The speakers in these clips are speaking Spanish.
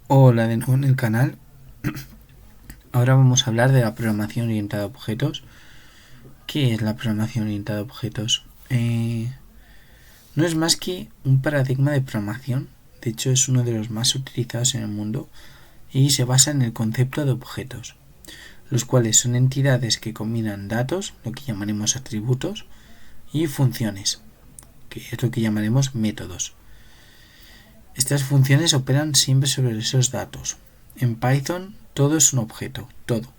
Hola de nuevo en el canal. Ahora vamos a hablar de la programación orientada a objetos. ¿Qué es la programación orientada a objetos? No es más que un paradigma de programación. De hecho, es uno de los más utilizados en el mundo y se basa en el concepto de objetos, los cuales son entidades que combinan datos, lo que llamaremos atributos, y funciones, que es lo que llamaremos métodos. Estas funciones operan siempre sobre esos datos. En Python todo es un objeto, todo.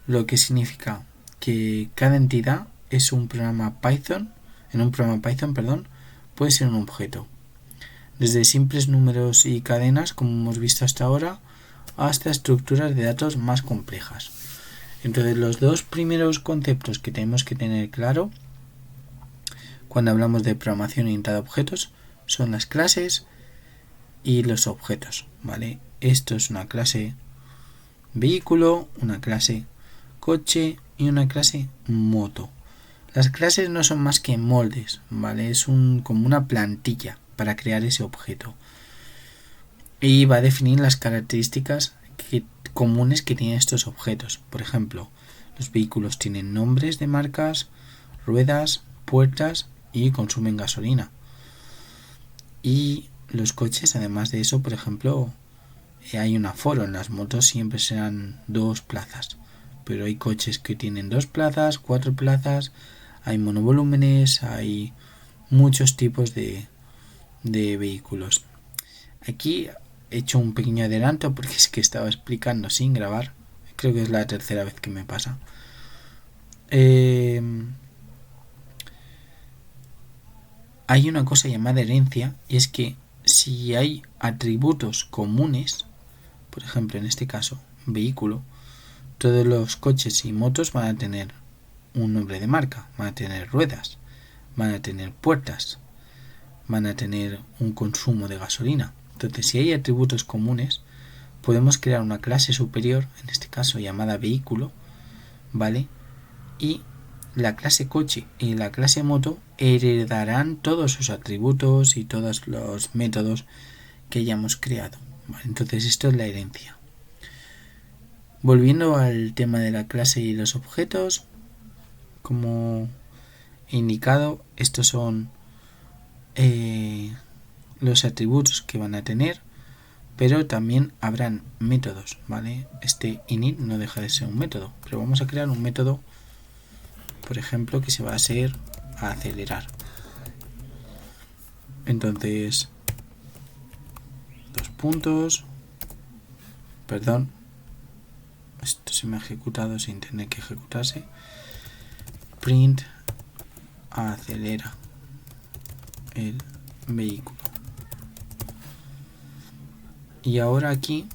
Lo que significa que cada entidad es un programa Python, en un programa Python, puede ser un objeto. Desde simples números y cadenas, como hemos visto hasta ahora, hasta estructuras de datos más complejas. Entonces, los dos primeros conceptos que tenemos que tener claro cuando hablamos de programación orientada a objetos son las clases y los objetos, ¿vale? Esto es una clase vehículo, una clase coche y una clase moto. Las clases no son más que moldes, ¿vale? Es como una plantilla para crear ese objeto. Y va a definir las características comunes que tienen estos objetos. Por ejemplo, los vehículos tienen nombres de marcas, ruedas, puertas y consumen gasolina. Y los coches, además de eso, por ejemplo, hay un aforo. En las motos siempre serán 2 plazas. Pero hay coches que tienen 2 plazas, 4 plazas, hay monovolúmenes, hay muchos tipos de vehículos. Aquí he hecho un pequeño adelanto porque es que estaba explicando sin grabar. Creo que es la tercera vez que me pasa. Hay una cosa llamada herencia, y es que si hay atributos comunes, por ejemplo en este caso vehículo, todos los coches y motos van a tener un nombre de marca, van a tener ruedas, van a tener puertas, van a tener un consumo de gasolina. Entonces, si hay atributos comunes, podemos crear una clase superior, en este caso llamada vehículo, ¿vale? Y la clase coche y la clase moto heredarán todos sus atributos y todos los métodos que hayamos creado, ¿vale? Entonces, esto es la herencia. Volviendo al tema de la clase y los objetos, como he indicado, estos son los atributos que van a tener, pero también habrán métodos, ¿vale? Este init no deja de ser un método, pero vamos a crear un método, por ejemplo, que se va a ser a acelerar. Entonces, dos puntos, perdón, esto se me ha ejecutado sin tener que ejecutarse, print acelera el vehículo. Y ahora aquí,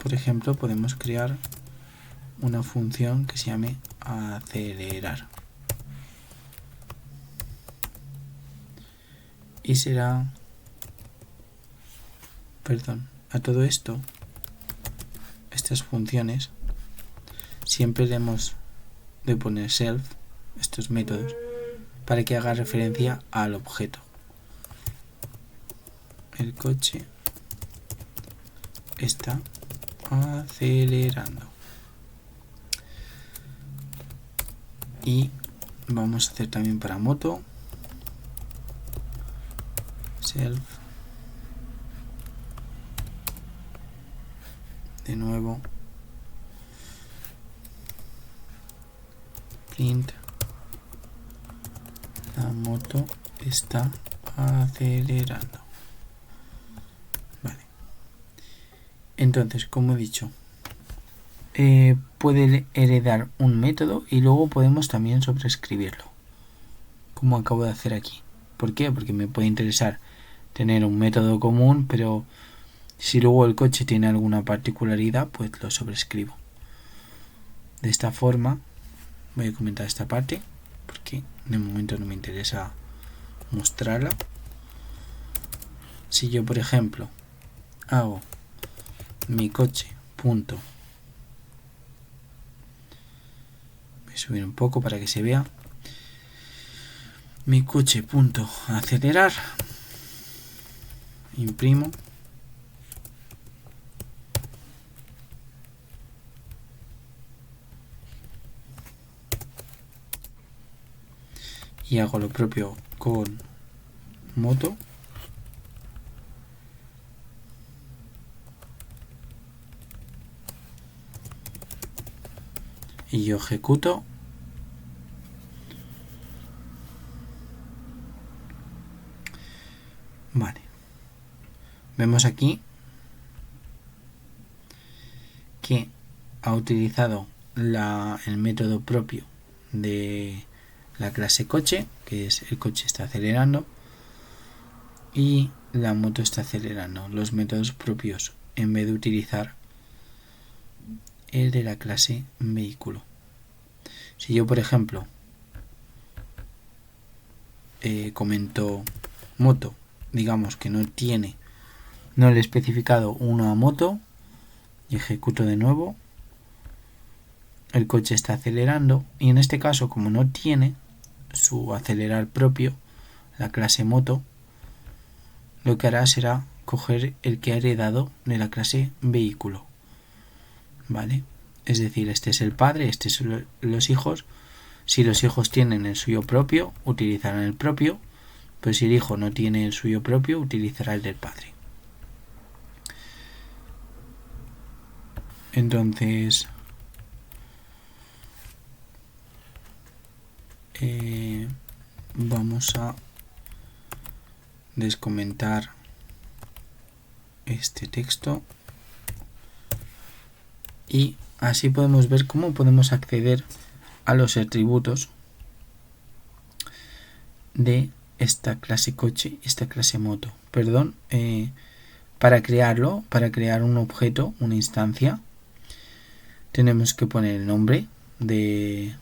por ejemplo, podemos crear una función que se llame acelerar. Y será, a todo esto, estas funciones, siempre debemos de poner self, estos métodos, para que haga referencia al objeto. El coche está acelerando. Y vamos a hacer también para moto self, de nuevo print la moto está acelerando. Vale. Entonces, como he dicho, puede heredar un método y luego podemos también sobreescribirlo, como acabo de hacer aquí. ¿Por qué? Porque me puede interesar tener un método común, pero si luego el coche tiene alguna particularidad, pues lo sobrescribo. De esta forma, voy a comentar esta parte, porque de momento no me interesa mostrarla. Si yo, por ejemplo, hago mi coche punto, voy a subir un poco para que se vea, mi coche punto acelerar, imprimo, y hago lo propio con moto. Y yo ejecuto. Vale. Vemos aquí que ha utilizado el método propio de la clase coche, que es el coche está acelerando y la moto está acelerando. Los métodos propios en vez de utilizar el de la clase vehículo. Si yo, por ejemplo, comento moto, digamos que no le he especificado una moto y ejecuto de nuevo, el coche está acelerando y en este caso, como no tiene su acelerar propio, la clase moto, lo que hará será coger el que ha heredado de la clase vehículo. ¿Vale? Es decir, este es el padre, este son los hijos. Si los hijos tienen el suyo propio, utilizarán el propio, pero si el hijo no tiene el suyo propio, utilizará el del padre. Entonces, vamos a descomentar este texto y así podemos ver cómo podemos acceder a los atributos de esta clase coche y esta clase moto. Para crear un objeto, una instancia, tenemos que poner el nombre de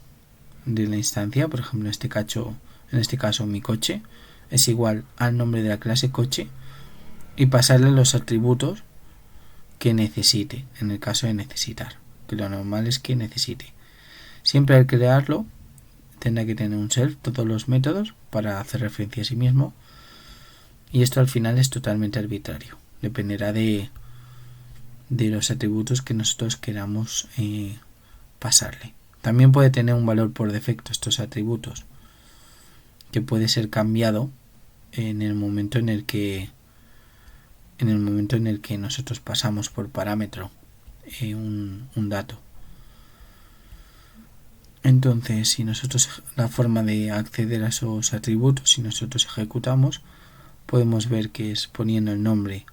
la instancia. Por ejemplo, en este caso mi coche es igual al nombre de la clase coche y pasarle los atributos que necesite, en el caso de necesitar, que lo normal es que necesite. Siempre al crearlo tendrá que tener un self, todos los métodos, para hacer referencia a sí mismo, y esto al final es totalmente arbitrario, dependerá de los atributos que nosotros queramos pasarle. También puede tener un valor por defecto estos atributos, que puede ser cambiado en el momento en el que nosotros pasamos por parámetro un dato. Entonces, la forma de acceder a esos atributos, si nosotros ejecutamos, podemos ver que es poniendo el nombre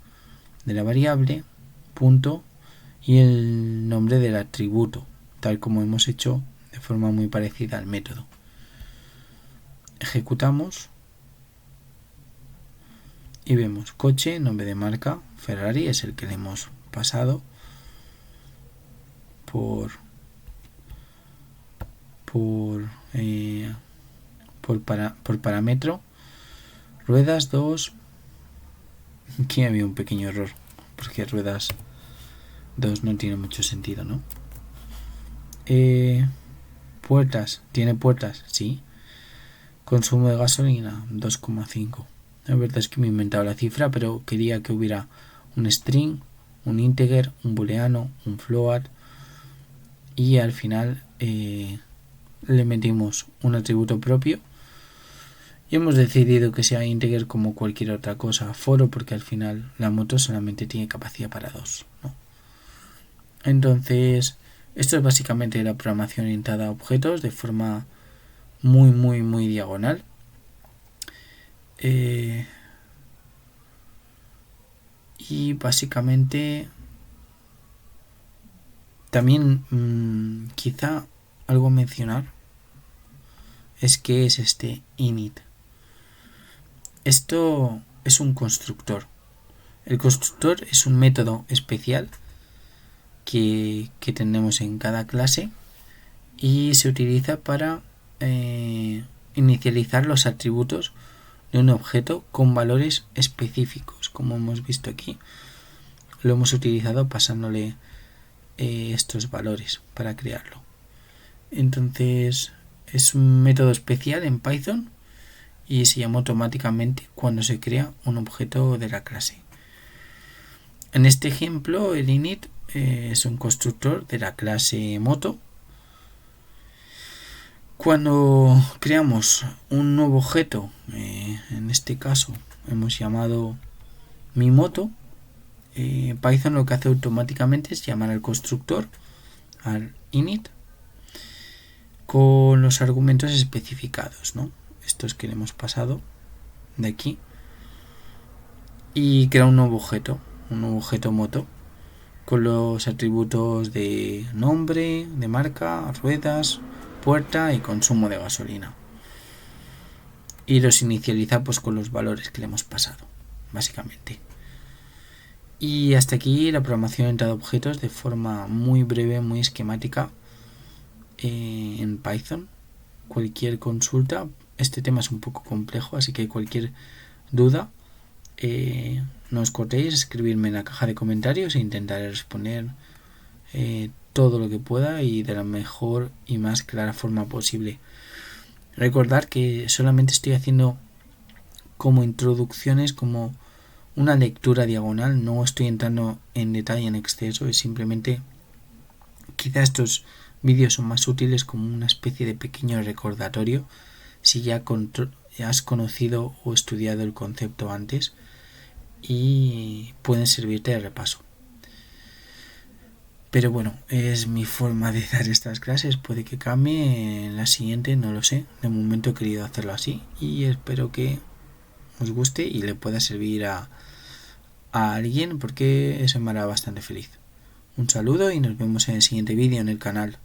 de la variable, punto, y el nombre del atributo, tal como hemos hecho de forma muy parecida al método. Ejecutamos y vemos coche, nombre de marca, Ferrari, es el que le hemos pasado por parámetro. Ruedas 2, aquí había un pequeño error, porque ruedas 2 no tiene mucho sentido, ¿no? Puertas, ¿tiene puertas? Sí. Consumo de gasolina 2,5. La verdad es que me he inventado la cifra, pero quería que hubiera un string, un integer, un booleano, un float, y al final le metimos un atributo propio y hemos decidido que sea integer como cualquier otra cosa, foro, porque al final la moto solamente tiene capacidad para 2, ¿no? Entonces, esto es básicamente la programación orientada a objetos de forma muy, muy, muy diagonal. Y básicamente también quizá algo a mencionar es que es este init. Esto es un constructor. El constructor es un método especial que tenemos en cada clase y se utiliza para inicializar los atributos de un objeto con valores específicos. Como hemos visto aquí, lo hemos utilizado pasándole estos valores para crearlo. Entonces es un método especial en Python y se llama automáticamente cuando se crea un objeto de la clase. En este ejemplo, el init es un constructor de la clase moto Cuando creamos un nuevo objeto, en este caso hemos llamado mi moto, Python lo que hace automáticamente es llamar al constructor, al init, con los argumentos especificados, ¿no? Estos que le hemos pasado de aquí, y crea un nuevo objeto moto, con los atributos de nombre, de marca, ruedas, puerta y consumo de gasolina. Y los inicializa pues con los valores que le hemos pasado, básicamente. Y hasta aquí la programación orientada a objetos de forma muy breve, muy esquemática en Python. Cualquier consulta, este tema es un poco complejo, así que cualquier duda, no os cortéis, escribirme en la caja de comentarios e intentaré responder todo lo que pueda y de la mejor y más clara forma posible. Recordad que solamente estoy haciendo como introducciones, como una lectura diagonal, no estoy entrando en detalle en exceso, es simplemente quizá estos vídeos son más útiles como una especie de pequeño recordatorio si ya has conocido o estudiado el concepto antes, y pueden servirte de repaso. Pero bueno, es mi forma de dar estas clases, puede que cambie en la siguiente, no lo sé, de momento he querido hacerlo así y espero que os guste y le pueda servir a alguien, porque eso me hará bastante feliz. Un saludo y nos vemos en el siguiente vídeo en el canal.